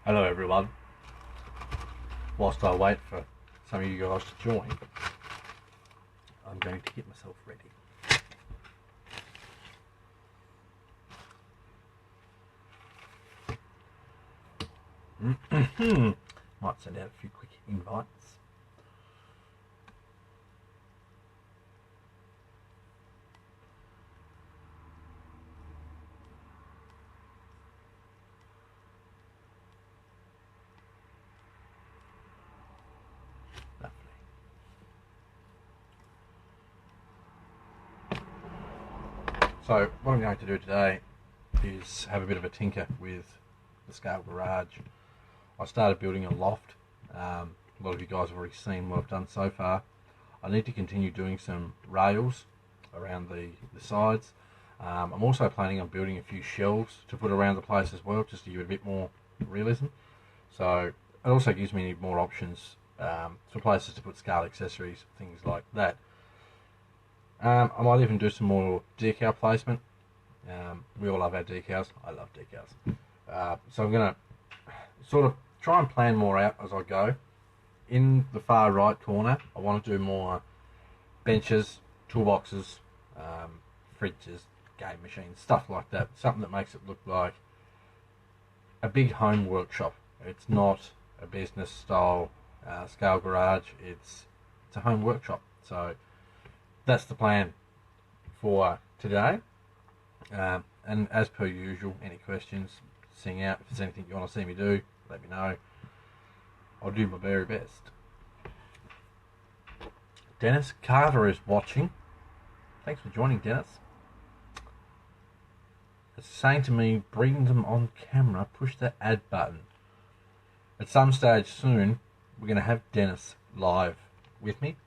Hello everyone. Whilst I wait for some of you guys to join, I'm going to get myself ready. Might send out a few quick invites. So what I'm going to do today is have a bit of a tinker with the scale garage. I started building a loft. A lot of you guys have already seen what I've done so far. I need to continue doing some rails around the sides. I'm also planning on building a few shelves to put around the place as well, just to give it a bit more realism. So it also gives me more options for places to put scale accessories, things like that. I might even do some more decal placement. We all love our decals. I love decals. So I'm going to sort of try and plan more out as I go. In the far right corner, I want to do more benches, toolboxes, fridges, game machines, stuff like that. Something that makes it look like a big home workshop. It's not a business style scale garage. It's a home workshop. So that's the plan for today. And as per usual, any questions, sing out. If there's anything you want to see me do, let me know. I'll do my very best. Dennis Carter is watching. Thanks for joining, Dennis. It's saying to me, bring them on camera, push the add button. At some stage soon, we're going to have Dennis live with me.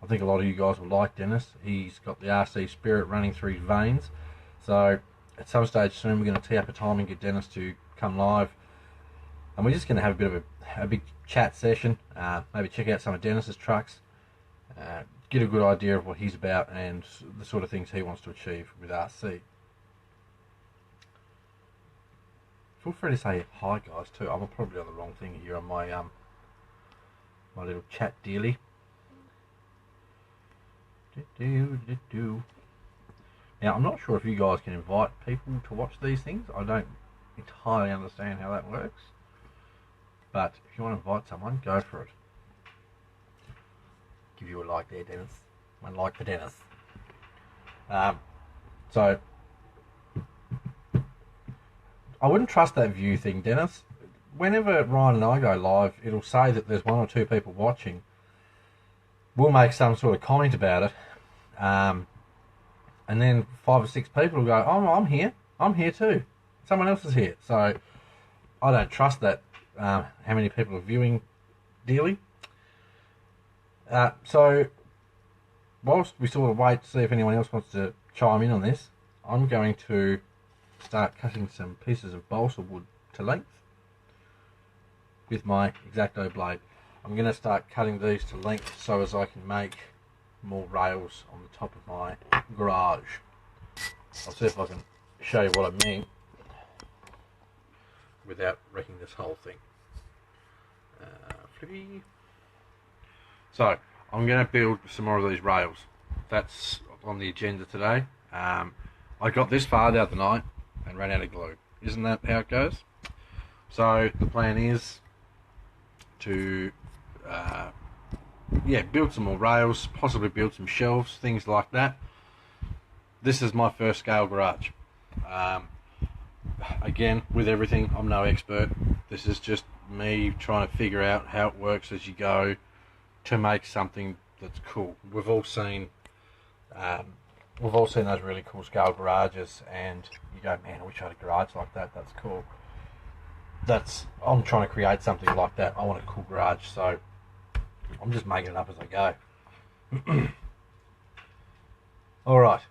I think a lot of you guys will like Dennis. He's got the RC spirit running through his veins. So at some stage soon, we're going to tee up a time and get Dennis to come live. And we're just going to have a bit of a big chat session. Maybe check out some of Dennis's trucks. Get a good idea of what he's about and the sort of things he wants to achieve with RC. Feel free to say hi, guys, too. I'm probably on the wrong thing here on my my little chat dealy. Now, I'm not sure if you guys can invite people to watch these things. I don't entirely understand how that works. But if you want to invite someone, go for it. Give you a like there, Dennis. One like for Dennis. So, I wouldn't trust that view thing, Dennis. Whenever Ryan and I go live, it'll say that there's 1 or 2 people watching. We'll make some sort of comment about it. And then 5 or 6 people will go, oh, I'm here. I'm here too. Someone else is here. So I don't trust that, how many people are viewing daily. So whilst we sort of wait to see if anyone else wants to chime in on this, I'm going to start cutting some pieces of balsa wood to length with my X-Acto blade. I'm going to start cutting these to length so as I can make more rails on the top of my garage. I'll see if I can show you what I mean without wrecking this whole thing. So I'm going to build some more of these rails. That's on the agenda today. I got this far the other night and ran out of glue. Isn't that how it goes? So the plan is to build some more rails, possibly build some shelves, things like that. This is my first scale garage. Again, with everything, I'm no expert. This is just me trying to figure out how it works as you go to make something that's cool. We've all seen those really cool scale garages, and you go, man, I wish I had a garage like that. That's cool. I'm trying to create something like that. I want a cool garage, so I'm just making it up as I go. Alright,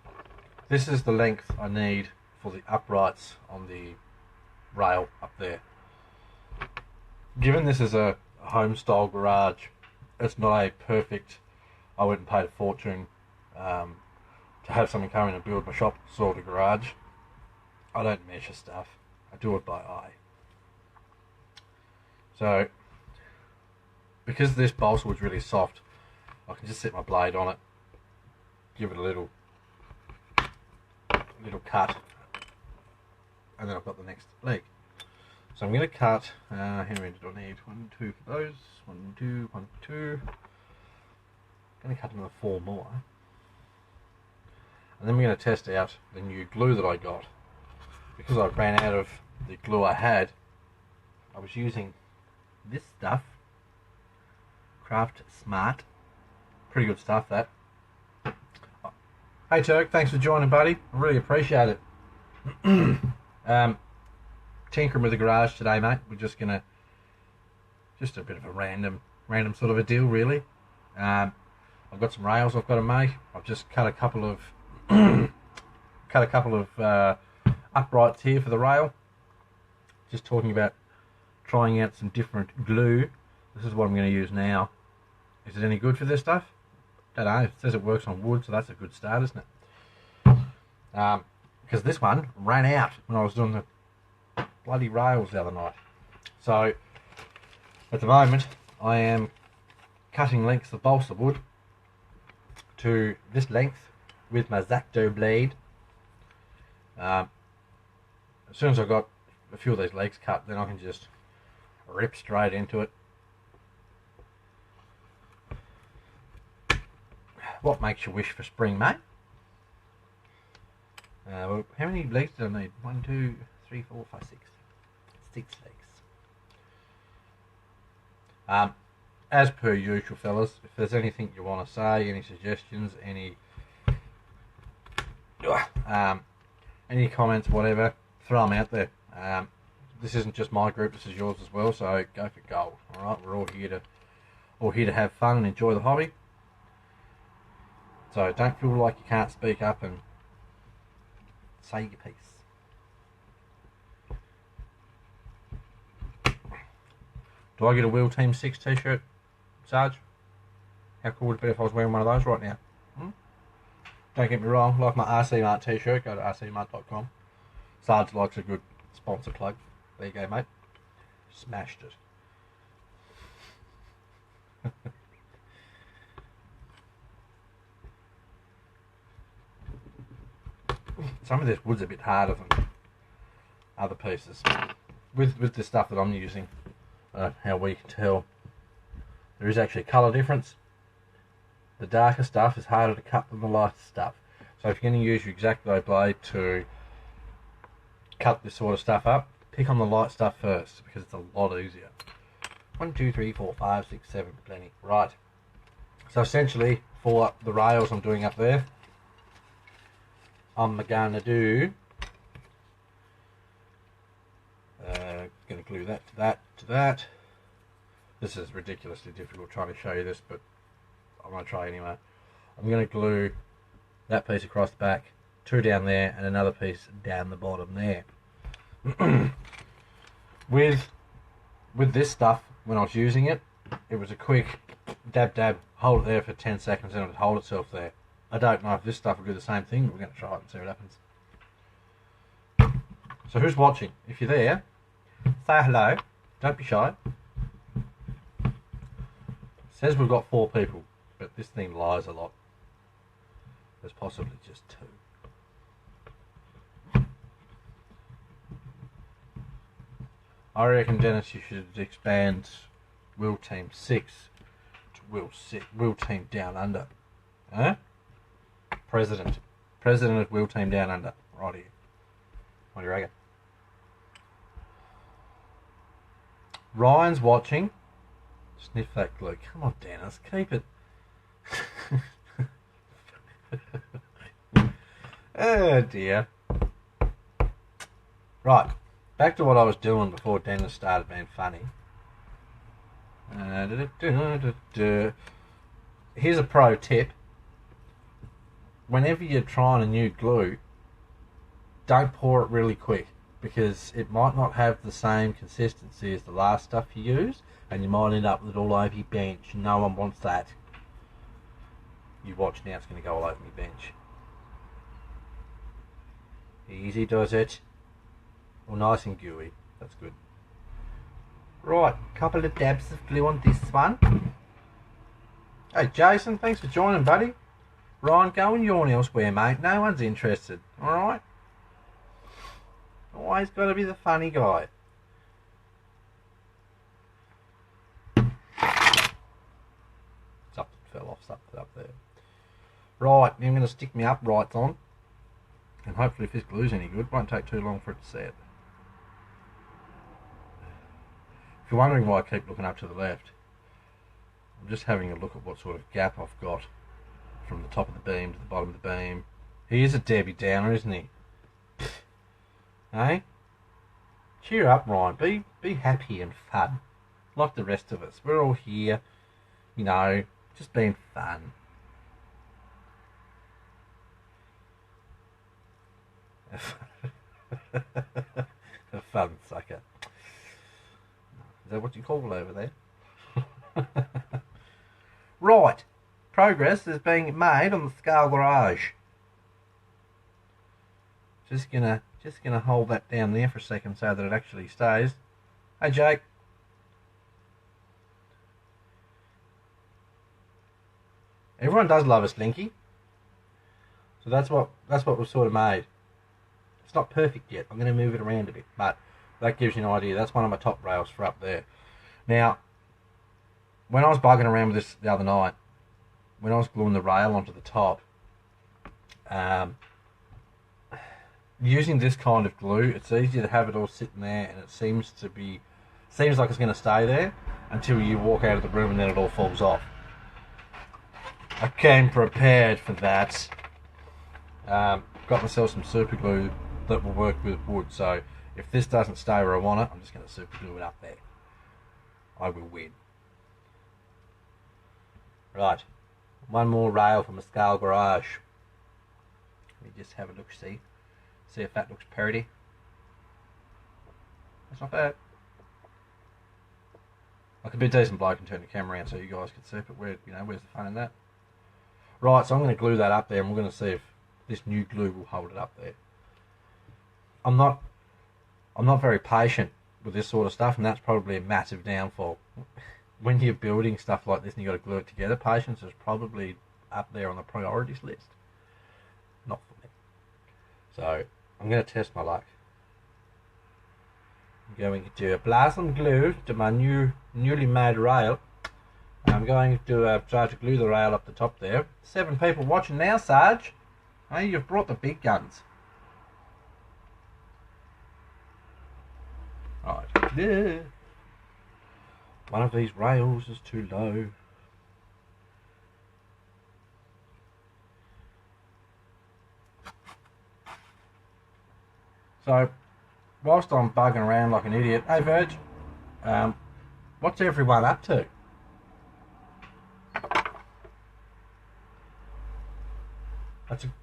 this is the length I need for the uprights on the rail up there. Given this is a home style garage, it's not a perfect, I wouldn't pay a fortune to have someone come in and build my shop sort of garage. I don't measure stuff, I do it by eye. So because this balsa wood's really soft, I can just set my blade on it, give it a little cut, and then I've got the next leg. So I'm going to cut, how many did I need? 1, 2 for those, 1, 2, 1, 2. I'm going to cut another 4 more. And then we're going to test out the new glue that I got. Because I ran out of the glue I had, I was using this stuff, Craft Smart. Pretty good stuff, that. Hey Turk, thanks for joining, buddy. I really appreciate it. Tinkering with the garage today, mate. We're just gonna, just a bit of a random sort of a deal, really. I've got some rails I've got to make. I've just cut a couple of uprights here for the rail. Just talking about trying out some different glue. This is what I'm going to use now. Is it any good for this stuff? Don't know. It says it works on wood, so that's a good start, isn't it? Because this one ran out when I was doing the bloody rails the other night. So at the moment I am cutting lengths of balsa wood to this length with my Zacto blade. As soon as I've got a few of these legs cut, then I can just rip straight into it. What makes you wish for spring, mate? Well, how many legs do I need? 1, 2, 3, 4, 5, 6. 6 legs. As per usual, fellas, if there's anything you want to say, any suggestions, any comments, whatever, throw them out there. This isn't just my group; this is yours as well. So go for gold. All right, we're all here to have fun and enjoy the hobby. So don't feel like you can't speak up and say your piece. Do I get a Wheel Team 6 t-shirt, Sarge? How cool would it be if I was wearing one of those right now? Don't get me wrong, like my RC Mart t-shirt, go to rcmart.com. Sarge likes a good sponsor plug. There you go, mate. Smashed it. Some of this wood's a bit harder than other pieces. With the stuff that I'm using, how we can tell, there is actually a colour difference. The darker stuff is harder to cut than the lighter stuff. So if you're going to use your X-Acto blade to cut this sort of stuff up, pick on the light stuff first, because it's a lot easier. 1, 2, 3, 4, 5, 6, 7, plenty. Right. So essentially, for the rails I'm doing up there, I'm going to do, going to glue that to that to that. This is ridiculously difficult trying to show you this, but I'm going to try anyway. I'm going to glue that piece across the back, 2 down there, and another piece down the bottom there. With this stuff, when I was using it, it was a quick dab dab, hold it there for 10 seconds and it would hold itself there. I don't know if this stuff will do the same thing, but we're going to try it and see what happens. So who's watching? If you're there, say hello, don't be shy. It says we've got 4 people, but this thing lies a lot. There's possibly just 2. I reckon, Dennis, you should expand Wheel Team 6 to Wheel Team Down Under. Huh? President of Wheel Team Down Under. Right here. What do you reckon? Ryan's watching. Sniff that glue. Come on, Dennis. Keep it. Oh dear. Right. Back to what I was doing before Dennis started being funny. Here's a pro tip. Whenever you're trying a new glue, don't pour it really quick, because it might not have the same consistency as the last stuff you use, and you might end up with it all over your bench. No one wants that. You watch now, it's going to go all over my bench. Easy does it. Well, nice and gooey. That's good. Right, couple of dabs of glue on this one. Hey Jason, thanks for joining, buddy. Ryan, go and yawn elsewhere, mate. No one's interested, alright? Always got to be the funny guy. Something fell off, something up there. Right, now I'm going to stick my uprights on. And hopefully if this glue's any good, won't take too long for it to set. If you're wondering why I keep looking up to the left, I'm just having a look at what sort of gap I've got from the top of the beam to the bottom of the beam. He is a Debbie Downer, isn't he? Hey? Cheer up, Ryan. Be happy and fun. Like the rest of us. We're all here, you know, just being fun. A fun sucker. Is that what you call it over there? Right. Progress is being made on the scale garage. Just gonna hold that down there for a second so that it actually stays. Hey Jake. Everyone does love a slinky. So that's what we've sort of made. It's not perfect yet. I'm going to move it around a bit, but that gives you an idea. That's one of my top rails for up there. Now, when I was bugging around with this the other night, when I was gluing the rail onto the top, using this kind of glue, it's easier to have it all sitting there, and it seems like it's going to stay there until you walk out of the room and then it all falls off. I came prepared for that. Got myself some super glue that will work with wood, so if this doesn't stay where I want it, I'm just going to super glue it up there. I will win. Right, one more rail from a scale garage. Let me just have a look, see if that looks pretty. That's not bad. I could be a decent bloke and turn the camera around so you guys can see it, but where's the fun in that? Right, so I'm going to glue that up there, and we're going to see if this new glue will hold it up there. I'm not very patient with this sort of stuff, and that's probably a massive downfall. When you're building stuff like this and you've got to glue it together, patience is probably up there on the priorities list. Not for me. So I'm going to test my luck. I'm going to apply some glue to my newly made rail. I'm going to try to glue the rail up the top there. 7 people watching now, Sarge. Hey, you've brought the big guns. Right. Yeah. One of these rails is too low. So, whilst I'm bugging around like an idiot, hey Virg, what's everyone up to?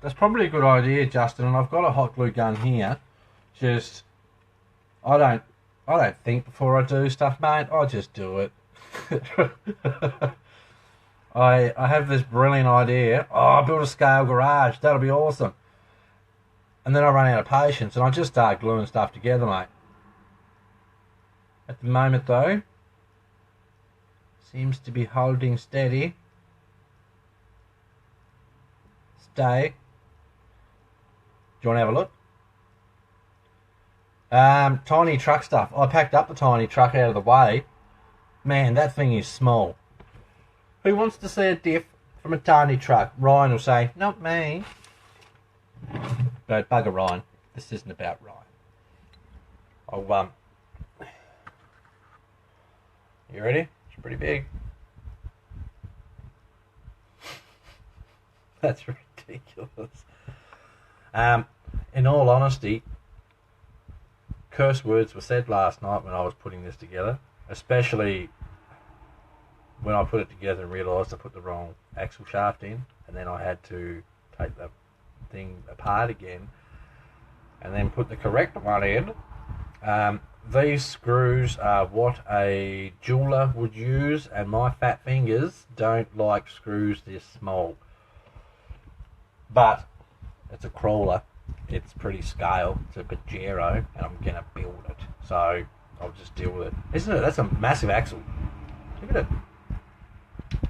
That's probably a good idea, Justin, and I've got a hot glue gun here. Just, I don't think before I do stuff, mate. I just do it. I have this brilliant idea. Oh, I'll build a scale garage. That'll be awesome. And then I run out of patience and I just start gluing stuff together, mate. At the moment, though, seems to be holding steady. Stay. Do you want to have a look? Tiny truck stuff. I packed up the tiny truck out of the way. Man, that thing is small. Who wants to see a diff from a tiny truck? Ryan will say, not me. But bugger Ryan. This isn't about Ryan. You ready? It's pretty big. That's ridiculous. In all honesty, curse words were said last night when I was putting this together, especially when I put it together and realised I put the wrong axle shaft in, and then I had to take the thing apart again and then put the correct one in. These screws are what a jeweler would use, and my fat fingers don't like screws this small. But it's a crawler, it's pretty scale, it's a Pajero, and I'm going to build it. So I'll just deal with it. Isn't it? That's a massive axle. Look at it.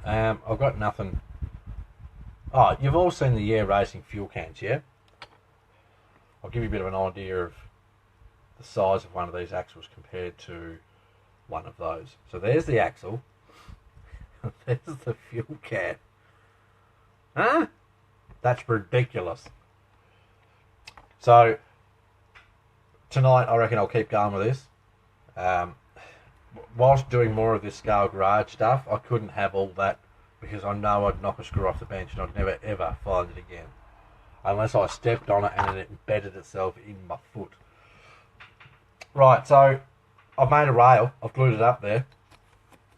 I've got nothing. Oh, you've all seen the Yeah Racing fuel cans, yeah? I'll give you a bit of an idea of the size of one of these axles compared to one of those. So there's the axle. There's the fuel can. Huh? That's ridiculous. So tonight I reckon I'll keep going with this. Whilst doing more of this scale garage stuff, I couldn't have all that because I know I'd knock a screw off the bench and I'd never ever find it again. Unless I stepped on it and it embedded itself in my foot. Right, so I've made a rail. I've glued it up there.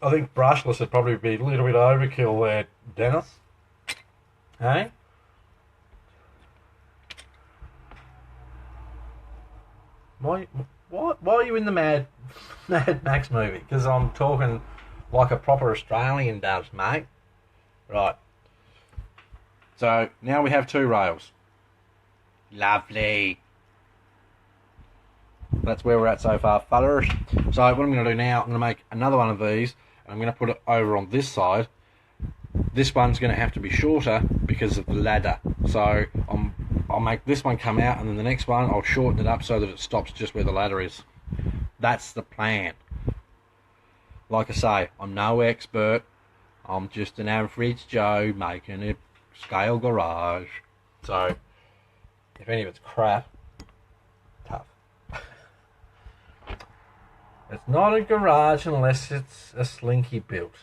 I think brushless would probably be a little bit overkill there, Dennis. Hey? Why are you in the Mad Max movie? Because I'm talking like a proper Australian does, mate. Right. So now we have 2 rails. Lovely. That's where we're at so far, fellas. So what I'm going to do now, I'm going to make another one of these, and I'm going to put it over on this side. This one's going to have to be shorter because of the ladder. So I'll make this one come out, and then the next one I'll shorten it up so that it stops just where the ladder is. That's the plan. Like I say, I'm no expert. I'm just an average Joe making a scale garage. So if any of it's crap, tough. It's not a garage unless it's a slinky built.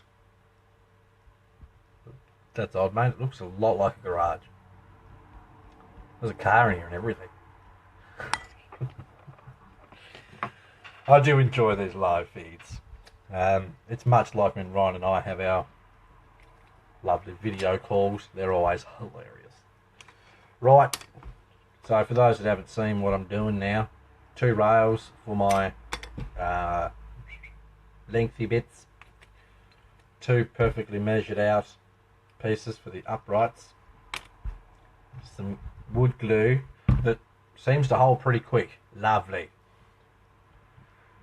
That's odd, mate. It looks a lot like a garage. There's a car in here and everything. I do enjoy these live feeds. It's much like when Ryan and I have our lovely video calls. They're always hilarious. Right, so for those that haven't seen what I'm doing now, 2 rails for my lengthy bits, 2 perfectly measured out pieces for the uprights, some wood glue that seems to hold pretty quick. Lovely.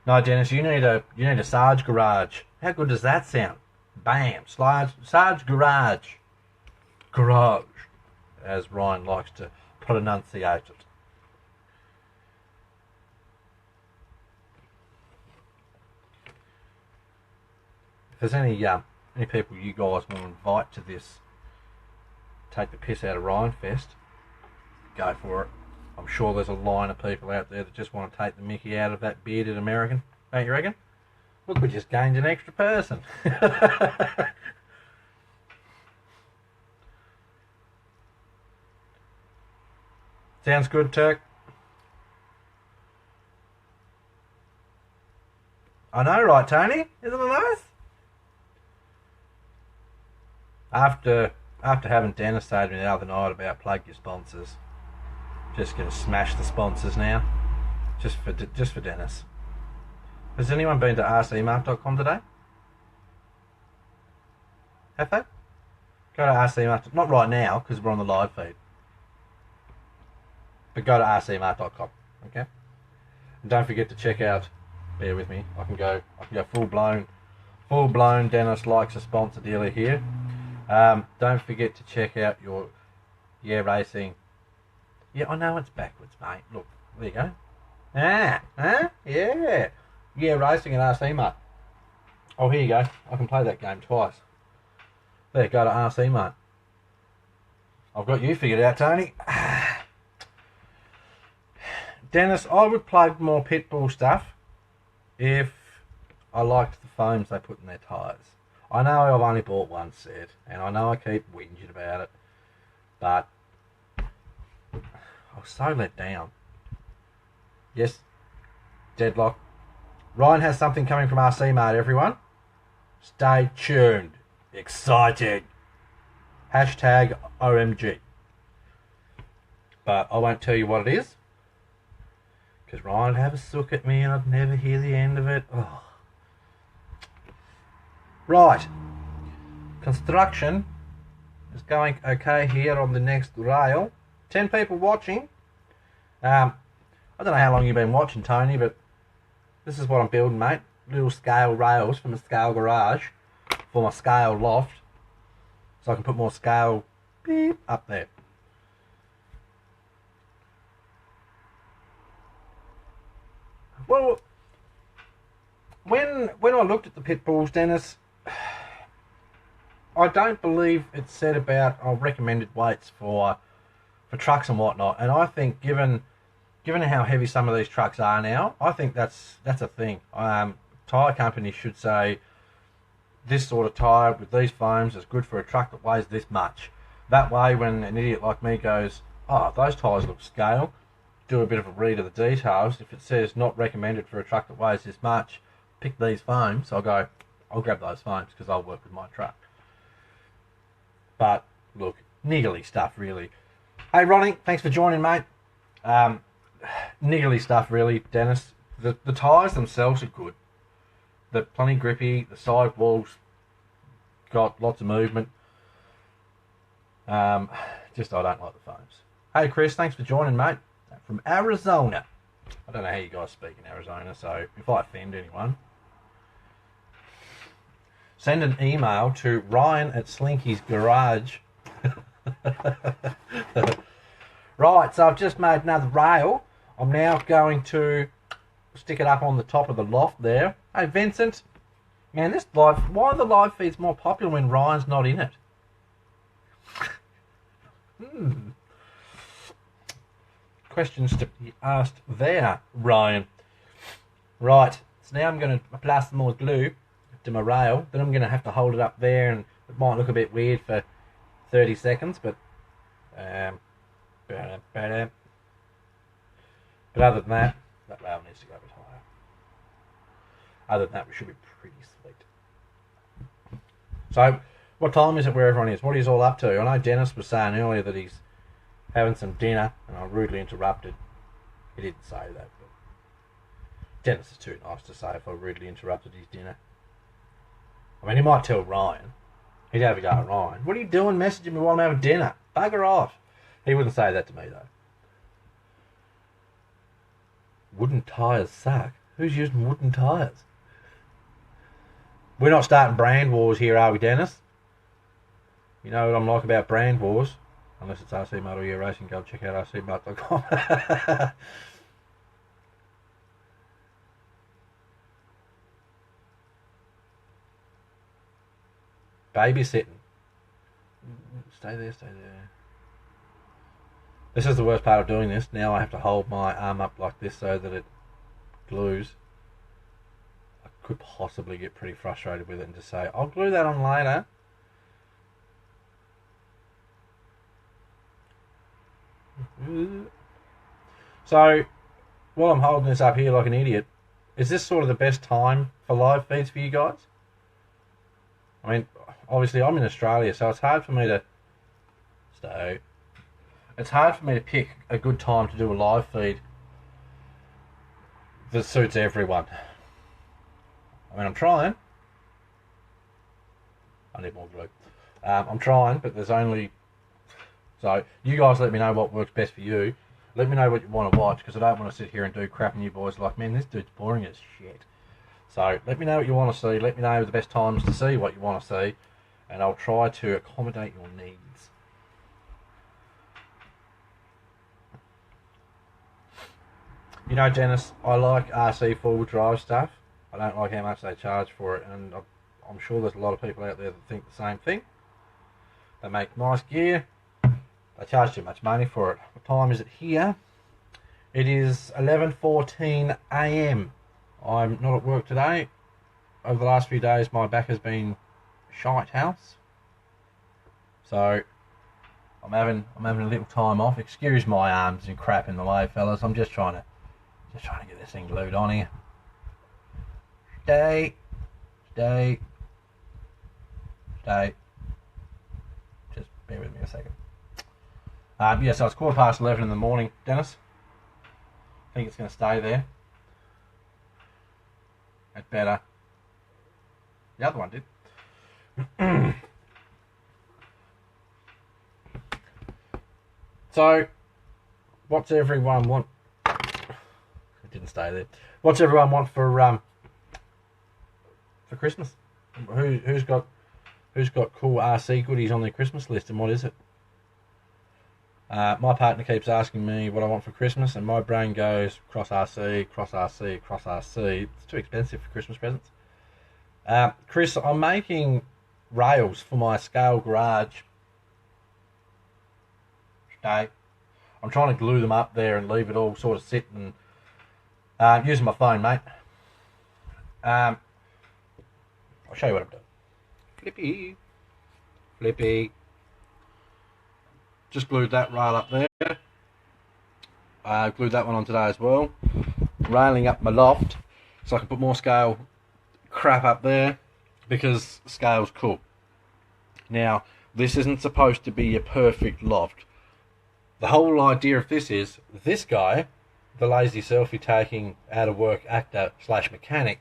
No, Dennis, you need a Sarge garage. How good does that sound? Bam, Sarge garage, as Ryan likes to pronunciate it. If there's any people you guys want to invite to this take the piss out of Ryan Fest, go for it. I'm sure there's a line of people out there that just want to take the mickey out of that bearded American, don't you reckon? Look, we just gained an extra person. Sounds good, Turk. I know, right, Tony? Isn't it nice? After having Dennis say to me the other night about plug your sponsors, just gonna smash the sponsors now, just for Dennis. Has anyone been to rcmark.com today? Have they? Go to rcmark. Not right now because we're on the live feed. But go to rcmark.com. Okay. And don't forget to check out. Bear with me. I can go full blown. Dennis likes a sponsor dealer here. Don't forget to check out your Yeah Racing. Yeah, I know it's backwards, mate. Look, there you go. Yeah. Yeah Racing and RC Mart. Oh, here you go. I can play that game twice. There, go to RC Mart. I've got you figured out, Tony. Dennis, I would plug more Pitbull stuff if I liked the foams they put in their tyres. I know I've only bought one set, and I know I keep whinging about it, but I was so let down. Yes, deadlock. Ryan has something coming from RC Mart, everyone. Stay tuned. Exciting. Hashtag OMG. But I won't tell you what it is, because Ryan would have a sook at me and I'd never hear the end of it. Oh. Right. Construction is going okay here on the next rail. 10 people watching. I don't know how long you've been watching, Tony, but this is what I'm building, mate. Little scale rails from a scale garage for my scale loft, so I can put more scale beep up there. Well, when I looked at the pit bulls, Dennis, I don't believe it said about recommended weights for trucks and whatnot, and I think given how heavy some of these trucks are now, I think that's a thing. Tyre companies should say this sort of tyre with these foams is good for a truck that weighs this much. That way, when an idiot like me goes, oh, those tyres look scale, do a bit of a read of the details. If it says not recommended for a truck that weighs this much, pick these foams. I'll grab those foams because I'll work with my truck. But look, niggly stuff really. Hey Ronnie, thanks for joining, mate. Niggly stuff really, Dennis. The tyres themselves are good. They're plenty grippy. The side walls got lots of movement. Just I don't like the foams. Hey Chris, thanks for joining, mate. From Arizona. I don't know how you guys speak in Arizona, so if I offend anyone, send an email to Ryan at Slinky's Garage. Right, so I've just made another rail. I'm now going to stick it up on the top of the loft there. Hey Vincent, man, why are the live feeds more popular when Ryan's not in it? Questions to be asked there, Ryan. Right, so now I'm going to apply some more glue to my rail. Then I'm going to have to hold it up there, and it might look a bit weird for 30 seconds, but other than that rail needs to go a bit higher. Other than that, we should be pretty sweet. So, what time is it where everyone is? What are you all up to? I know Dennis was saying earlier that he's having some dinner, and I rudely interrupted. He didn't say that, but Dennis is too nice to say if I rudely interrupted his dinner. I mean, he might tell Ryan. He'd have a go at Ryan. What are you doing messaging me while I'm having dinner? Bugger off. He wouldn't say that to me, though. Wooden tyres suck. Who's using wooden tyres? We're not starting brand wars here, are we, Dennis? You know what I'm like about brand wars. Unless it's RC Model Year Racing, go check out rcmart.com. Babysitting. Stay there. This is the worst part of doing this. Now I have to hold my arm up like this so that it glues. I could possibly get pretty frustrated with it and just say, I'll glue that on later. So, while I'm holding this up here like an idiot, is this sort of the best time for live feeds for you guys? I mean, obviously I'm in Australia, so it's hard for me to pick a good time to do a live feed that suits everyone. I mean, I'm trying. I need more glue. I'm trying, but there's only... So, you guys let me know what works best for you. Let me know what you want to watch, because I don't want to sit here and do crap and you boys are like, man, this dude's boring as shit. So, let me know what you want to see. Let me know the best times to see what you want to see. And I'll try to accommodate your needs. You know, Dennis, I like RC four-wheel drive stuff. I don't like how much they charge for it, and I'm sure there's a lot of people out there that think the same thing. They make nice gear. They charge too much money for it. What time is it here? It is 11:14 AM. I'm not at work today. Over the last few days, my back has been shite house. So I'm having a little time off. Excuse my arms and crap in the way, fellas. I'm just trying to get this thing glued on here. Stay. Just bear with me a second. Yeah, so it's 11:15 in the morning, Dennis. I think it's going to stay there. It better. The other one did. So, what's everyone want? didn't stay there. What's everyone want for Christmas? Who's got cool RC goodies on their Christmas list, and what is it? My partner keeps asking me what I want for Christmas, and my brain goes cross RC, cross RC, cross RC. It's too expensive for Christmas presents. Chris, I'm making rails for my scale garage today. I'm trying to glue them up there and leave it all sort of sit and using my phone, mate. I'll show you what I'm doing. Flippy. Just glued that rail up there. Glued that one on today as well. Railing up my loft so I can put more scale crap up there because scale's cool. Now, this isn't supposed to be a perfect loft. The whole idea of this is, this guy, the lazy selfie taking out of work actor / mechanic,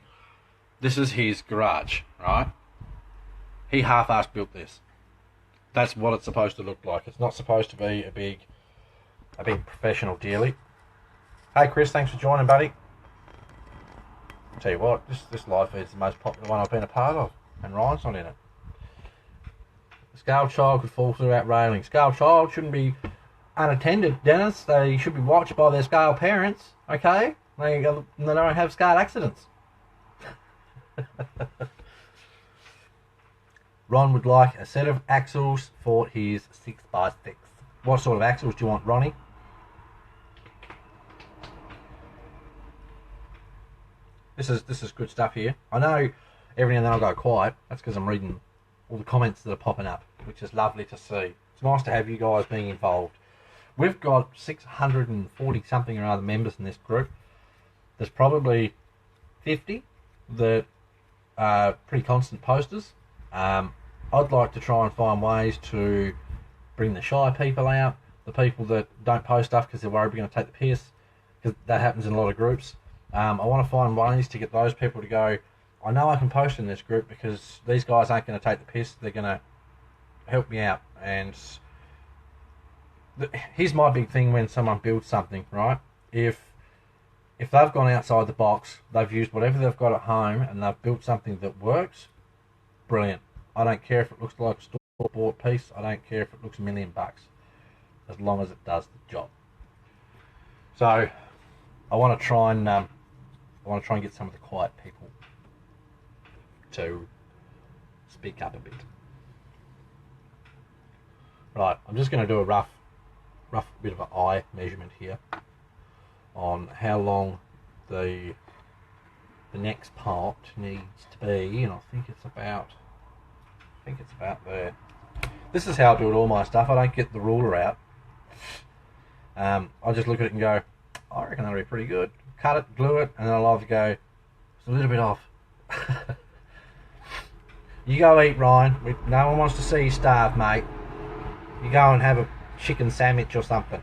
this is his garage, right? He half-assed built this. That's what it's supposed to look like. It's not supposed to be a big professional dealie. Hey Chris, thanks for joining, buddy. I'll tell you what, this live feed's the most popular one I've been a part of, and Ryan's not in it. The Scale Child could fall through that railing. Scale Child shouldn't be unattended, Dennis. They should be watched by their scale parents, okay? They don't have scale accidents. Ron would like a set of axles for his 6x6. What sort of axles do you want, Ronnie? This is good stuff here. I know every now and then I'll go quiet. That's because I'm reading all the comments that are popping up, which is lovely to see. It's nice to have you guys being involved. We've got 640 something or other members in this group. There's probably 50 that are pretty constant posters. I'd like to try and find ways to bring the shy people out, the people that don't post stuff because they're worried we're going to take the piss, because that happens in a lot of groups. I want to find ways to get those people to go, I know I can post in this group because these guys aren't going to take the piss, they're going to help me out. And here's my big thing when someone builds something, right? If they've gone outside the box, they've used whatever they've got at home and they've built something that works, brilliant. I don't care if it looks like a store-bought piece. I don't care if it looks $1 million, as long as it does the job. So I want to try and get some of the quiet people to speak up a bit. Right, I'm just going to do a rough bit of an eye measurement here on how long the next part needs to be, and I think it's about there. This is how I build all my stuff. I don't get the ruler out. I just look at it and go, I reckon that'll be pretty good. Cut it, glue it, and then I'll either go, it's a little bit off. You go eat, Ryan. No one wants to see you starve, mate. You go and have a chicken sandwich or something.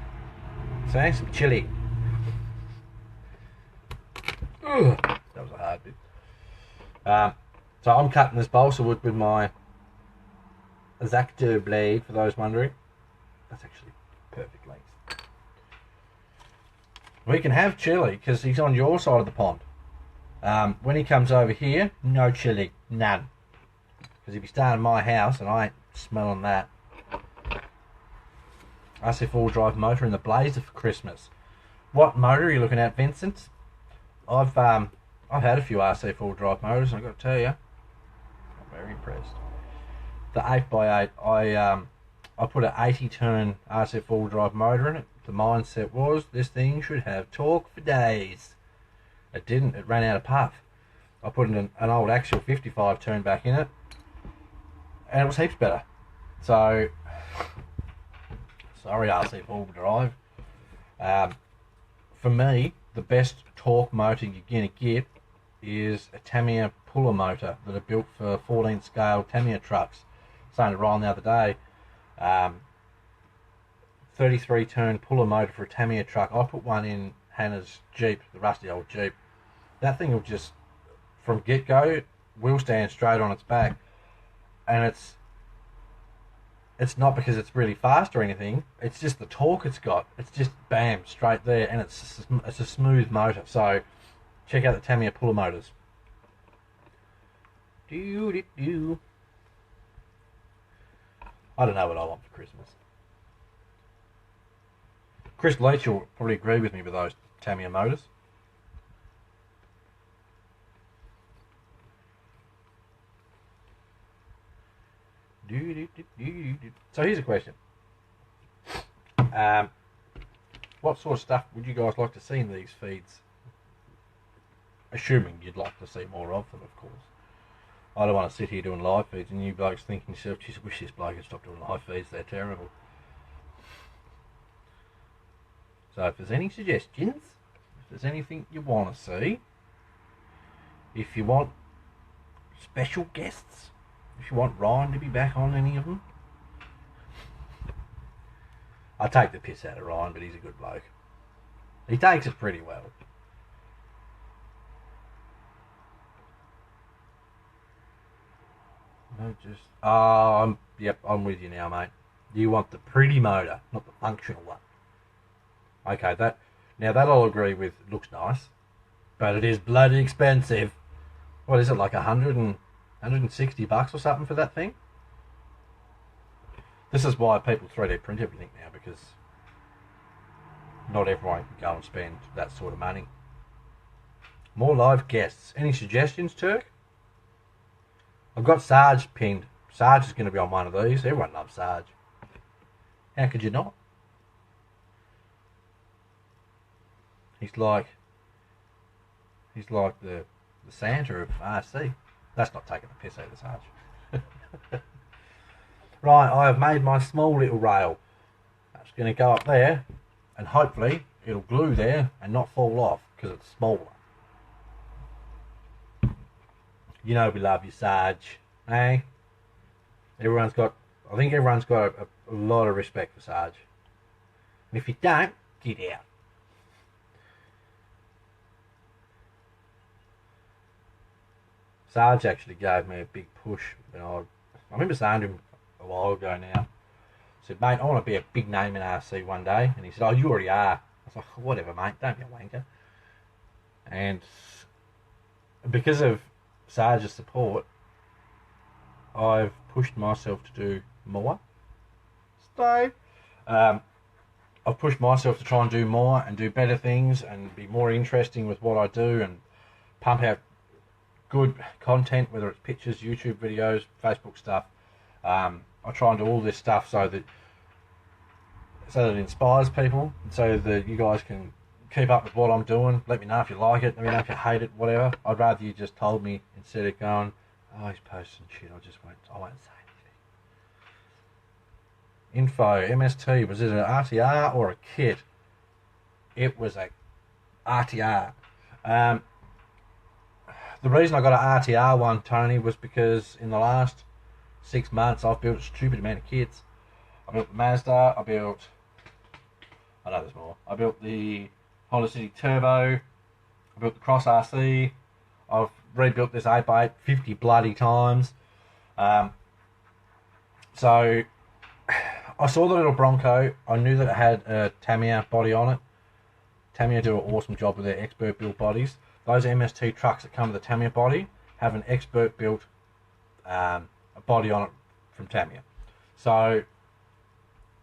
See, some chili. Ugh, that was a hard bit. So I'm cutting this balsa wood with my X-Acto blade, for those wondering. That's actually perfect length. We can have chili because he's on your side of the pond. When he comes over here, no chili, none. Because if he's staying in my house and I ain't smelling that. RC all drive motor in the Blazer for Christmas. What motor are you looking at, Vincent? I've had a few RC all drive motors, and I've got to tell you, I'm very impressed. The 8x8, I put an 80 turn RC all drive motor in it. The mindset was this thing should have torque for days. It didn't. It ran out of puff. I put an old Axial 55 turn back in it, and it was heaps better. So, sorry RC all drive. For me, the best torque motor you're going to get is a Tamiya puller motor that are built for 14 scale Tamiya trucks. Saying to Ryan the other day, 33 turn puller motor for a Tamiya truck. I put one in Hannah's Jeep, the rusty old Jeep. That thing will just, from get-go, will stand straight on its back, and it's It's not because it's really fast or anything. It's just the torque it's got. It's just bam, straight there, and it's a smooth motor. So check out the Tamiya puller motors. I don't know what I want for Christmas. Chris Leach will probably agree with me with those Tamiya motors. So here's a question. What sort of stuff would you guys like to see in these feeds? Assuming you'd like to see more of them, of course. I don't want to sit here doing live feeds and you blokes thinking to yourself, geez, I wish this bloke had stopped doing live feeds, they're terrible. So if there's any suggestions, if there's anything you want to see, if you want special guests, if you want Ryan to be back on any of them, I take the piss out of Ryan, but he's a good bloke. He takes it pretty well. No, just I'm with you now, mate. You want the pretty motor, not the functional one. Okay, that I'll agree with. It looks nice, but it is bloody expensive. What is it, like $160 or something for that thing? This is why people 3D print everything now, because not everyone can go and spend that sort of money. More live guests. Any suggestions, Turk? I've got Sarge pinned. Sarge is going to be on one of these. Everyone loves Sarge. How could you not? He's like the Santa of RC. That's not taking the piss out of Sarge. Right, I have made my small little rail. That's going to go up there, and hopefully it'll glue there and not fall off because it's smaller. You know we love you, Sarge. Eh? I think everyone's got a lot of respect for Sarge. And if you don't, get out. Sarge actually gave me a big push when I remember saying to him a while ago now. I said, mate, I want to be a big name in RC one day. And he said, oh, you already are. I was like, whatever, mate, don't be a wanker. And because of Sarge's support, I've pushed myself to do more. So, I've pushed myself to try and do more and do better things and be more interesting with what I do and pump out good content, whether it's pictures, YouTube videos, Facebook stuff. I try and do all this stuff so that it inspires people, so that you guys can keep up with what I'm doing. Let me know if you like it, let me know if you hate it, whatever. I'd rather you just told me instead of going, oh, he's posting shit, I won't say anything. Info, MST, was it an RTR or a kit? It was a RTR. The reason I got an RTR one, Tony, was because in the last 6 months I've built a stupid amount of kits. I built the Mazda, I know there's more. I built the Honda City Turbo, I built the Cross RC, I've rebuilt this 8x8 50 bloody times. So I saw the little Bronco, I knew that it had a Tamiya body on it. Tamiya do an awesome job with their expert built bodies. Those MST trucks that come with a Tamiya body have an expert built a body on it from Tamiya. So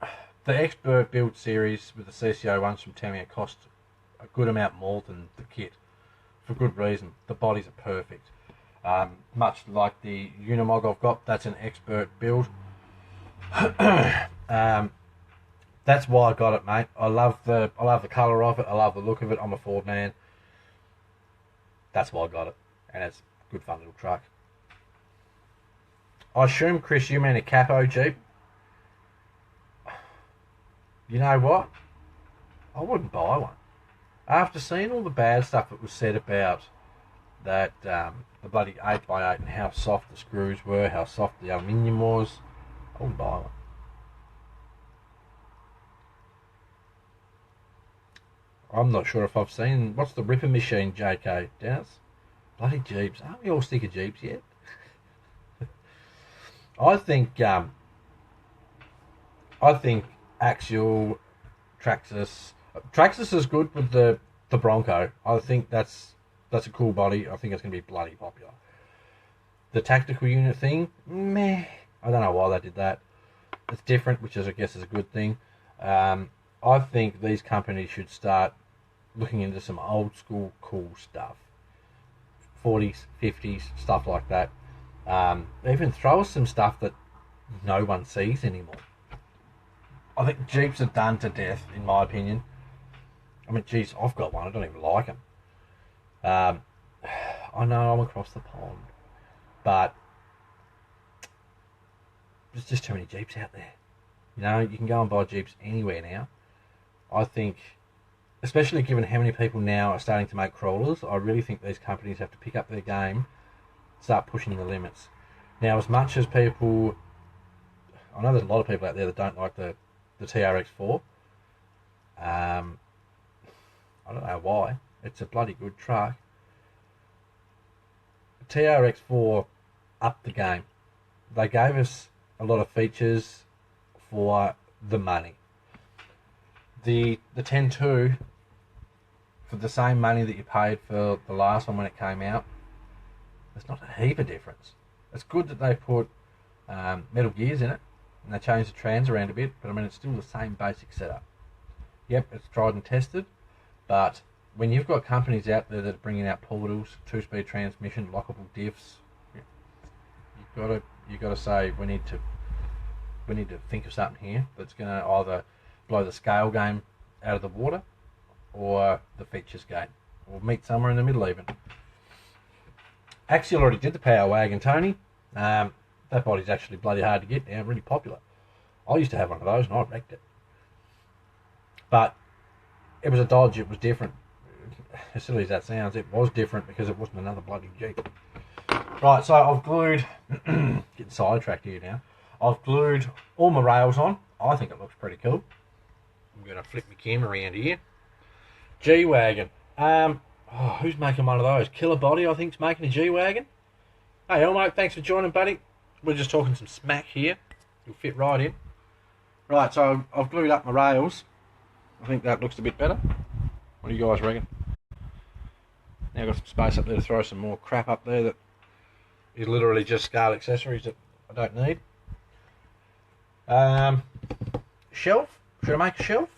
the expert build series with the CCO ones from Tamiya cost a good amount more than the kit, for good reason. The bodies are perfect. Much like the Unimog I've got, that's an expert build. That's why I got it, mate. I love the colour of it. I love the look of it. I'm a Ford man. That's why I got it, and it's a good fun little truck. I assume, Chris, you mean a Capo Jeep? You know what? I wouldn't buy one. After seeing all the bad stuff that was said about that, the bloody 8x8 and how soft the screws were, how soft the aluminium was, I wouldn't buy one. I'm not sure if I've seen... What's the Ripper machine, JK? Dennis? Bloody Jeeps. Aren't we all sick of Jeeps yet? I think I think Axial, Traxxas is good with the Bronco. I think that's a cool body. I think it's going to be bloody popular. The tactical unit thing, meh. I don't know why they did that. It's different, which is, I guess, is a good thing. I think these companies should start looking into some old school cool stuff. 40s, 50s, stuff like that. Even throw us some stuff that no one sees anymore. I think Jeeps are done to death, in my opinion. I mean, geez, I've got one. I don't even like them. I know I'm across the pond, but there's just too many Jeeps out there. You know, you can go and buy Jeeps anywhere now. I think, especially given how many people now are starting to make crawlers, I really think these companies have to pick up their game, start pushing the limits. Now, as much as people, I know there's a lot of people out there that don't like the TRX4. I don't know why. It's a bloody good truck. TRX4 upped the game. They gave us a lot of features for the money. The 10.2, for the same money that you paid for the last one when it came out, there's not a heap of difference. It's good that they put metal gears in it and they changed the trans around a bit, but I mean, it's still the same basic setup. Yep, it's tried and tested, but when you've got companies out there that are bringing out portals, 2-speed transmission, lockable diffs, you've got to say we need to think of something here that's going to either blow the scale game out of the water or the features game, or meet somewhere in the middle even. Axial already did the Power Wagon, Tony. That body's actually bloody hard to get now, really popular. I used to have one of those and I wrecked it. But it was a Dodge, it was different. As silly as that sounds, it was different because it wasn't another bloody Jeep. Right, so I've glued, getting sidetracked here now. I've glued all my rails on. I think it looks pretty cool. I'm going to flip my camera around here. G-Wagon. Who's making one of those? Killer Body, I think, is making a G-Wagon. Hey, Elmo, thanks for joining, buddy. We're just talking some smack here. You'll fit right in. Right, so I've glued up my rails. I think that looks a bit better. What do you guys reckon? Now I've got some space up there to throw some more crap up there that is literally just scale accessories that I don't need. Shelf? Should I make a shelf?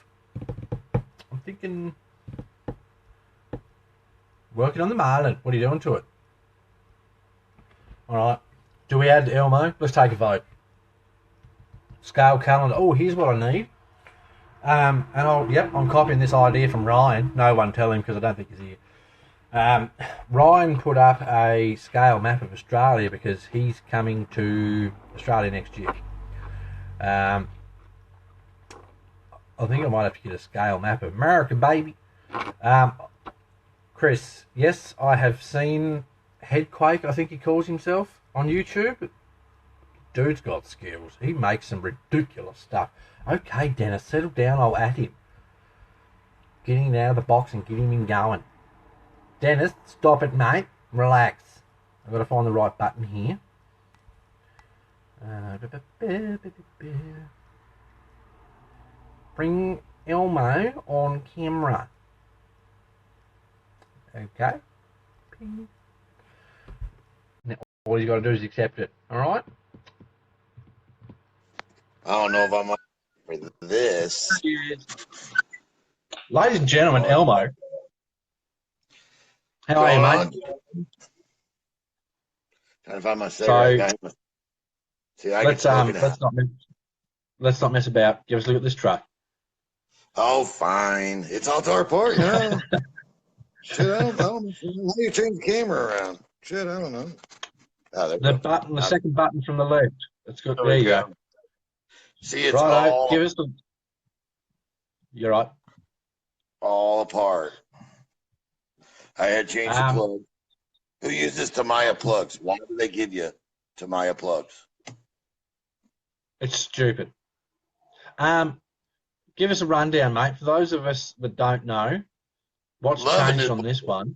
I'm thinking working on the Marlin. What are you doing to it? Alright. Do we add Elmo? Let's take a vote. Scale calendar. Oh, here's what I need. And I'm copying this idea from Ryan. No one tell him because I don't think he's here. Ryan put up a scale map of Australia because he's coming to Australia next year. I think I might have to get a scale map of America, baby. Chris, yes, I have seen Headquake, I think he calls himself, on YouTube. Dude's got skills. He makes some ridiculous stuff. Okay, Dennis, settle down. I'll at him. Get him out of the box and get him in going. Dennis, stop it, mate. Relax. I've got to find the right button here. Bring Elmo on camera. Okay. Ping. Now, all you got to do is accept it. All right. I don't know if I'm up for this. Ladies and gentlemen, Elmo. How are you, mate? Trying to find my cigarette. Let's not mess about. Give us a look at this truck. Oh, fine. It's all tore apart, you know. Shit, I don't know. How do you change the camera around? Shit, I don't know. Oh, the second button from the left. That's good. There you go. See, it's all. Give us the. You're right. All apart. I had changed the plug. Who uses Tamiya plugs? Why do they give you Tamiya plugs? It's stupid. Give us a rundown, mate. For those of us that don't know, what's changed on this one?